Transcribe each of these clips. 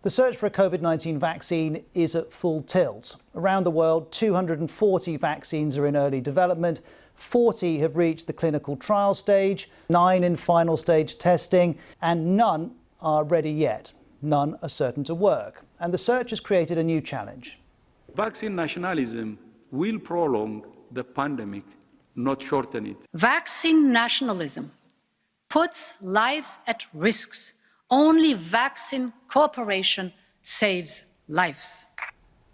The search for a COVID-19 vaccine is at full tilt. Around the world, 240 vaccines are in early development. 40 have reached the clinical trial stage, 9 in final stage testing, and none are ready yet. None are certain to work. And the search has created a new challenge. Vaccine nationalism will prolong the pandemic, not shorten it. Vaccine nationalism puts lives at risk. Only vaccine cooperation saves lives.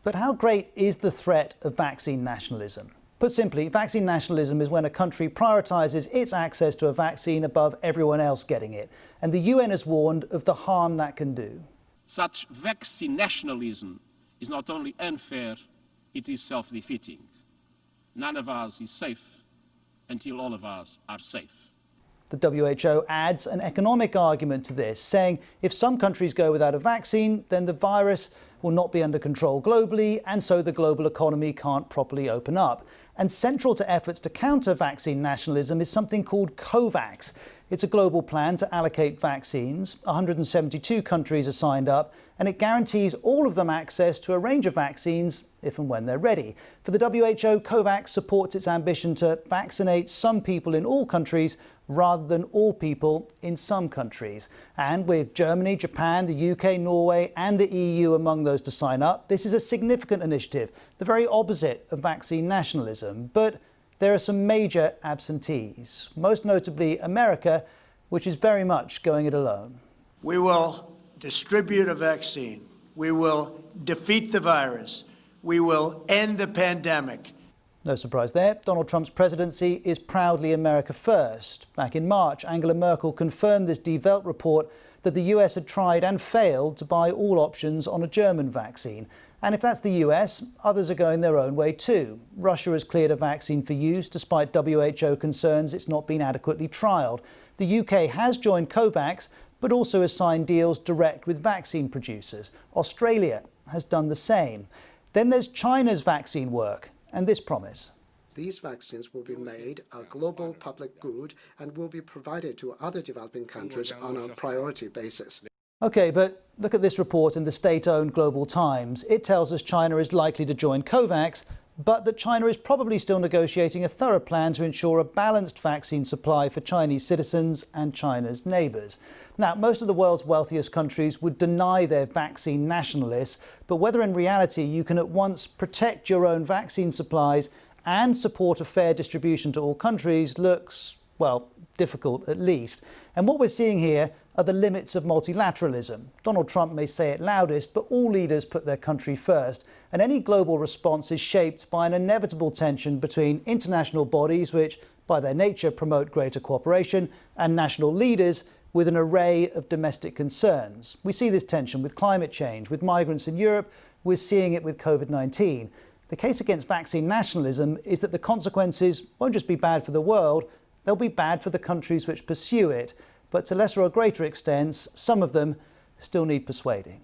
But how great is the threat of vaccine nationalism? Put simply, vaccine nationalism is when a country prioritises its access to a vaccine above everyone else getting it. And the UN has warned of the harm that can do. Such vaccine nationalism is not only unfair, it is self-defeating. None of us is safe until all of us are safe. The WHO adds an economic argument to this, saying if some countries go without a vaccine, then the virus will not be under control globally, and so the global economy can't properly open up. And central to efforts to counter vaccine nationalism is something called COVAX. It's a global plan to allocate vaccines. 172 countries are signed up, and it guarantees all of them access to a range of vaccines if and when they're ready. For the WHO, COVAX supports its ambition to vaccinate some people in all countries rather than all people in some countries. And with Germany, Japan, the UK, Norway and the EU among those to sign up, this is a significant initiative, the very opposite of vaccine nationalism. But there are some major absentees, most notably America, which is very much going it alone. We will distribute a vaccine. We will defeat the virus. We will end the pandemic. No surprise there. Donald Trump's presidency is proudly America first. Back in March, Angela Merkel confirmed this Die Welt report that the US had tried and failed to buy all options on a German vaccine. And if that's the US, others are going their own way too. Russia has cleared a vaccine for use despite WHO concerns it's not been adequately trialled. The UK has joined COVAX, but also has signed deals direct with vaccine producers. Australia has done the same. Then there's China's vaccine work and this promise. These vaccines will be made a global public good and will be provided to other developing countries on a priority basis. OK, but look at this report in the state-owned Global Times. It tells us China is likely to join COVAX, but that China is probably still negotiating a thorough plan to ensure a balanced vaccine supply for Chinese citizens and China's neighbours. Now, most of the world's wealthiest countries would deny their vaccine nationalists, but whether in reality you can at once protect your own vaccine supplies and support a fair distribution to all countries looks, well, difficult at least. And what we're seeing here are the limits of multilateralism. Donald Trump may say it loudest, but all leaders put their country first. And any global response is shaped by an inevitable tension between international bodies, which by their nature promote greater cooperation, and national leaders with an array of domestic concerns. We see this tension with climate change, with migrants in Europe. We're seeing it with COVID-19. The case against vaccine nationalism is that the consequences won't just be bad for the world, they'll be bad for the countries which pursue it. But to lesser or greater extents, some of them still need persuading.